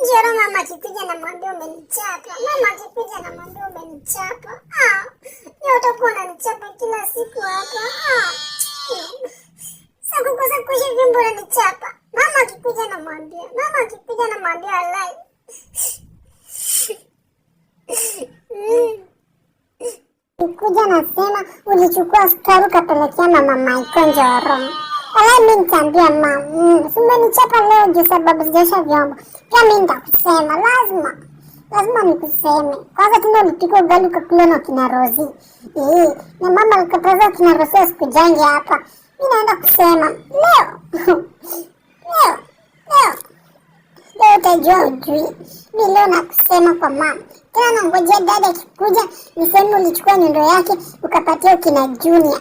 Njoo mama akikuja na mwambie umenichapa. Mama akikuja na mwambie umenichapa. Leo utakuwa unanichapa kila siku hapa. Sasa kukosa kuosha vyombo unanichapa. Mama akikuja na mwambie. Mama akikuja na mwambie alai. Kuja nasema ulichukua sukari ukapelekea mama Maiko Njoro. Wala mimi nitaambia mama, si umenichapa leo juu sababu sijaosha vyombo. Pia mimi nitakusema, lazima nikuseme. Kwanza tena ulipika ugali ukakula na kina Rozi. Na mama alikataza kina Rozi sikujange hapa. Mimi naenda kusema leo. Leo utajua ujui. Mimi leo nakusema kwa mama. Tena nangojea dada akikuja niseme ulichukua nyundo yake ukapatia kina Junior.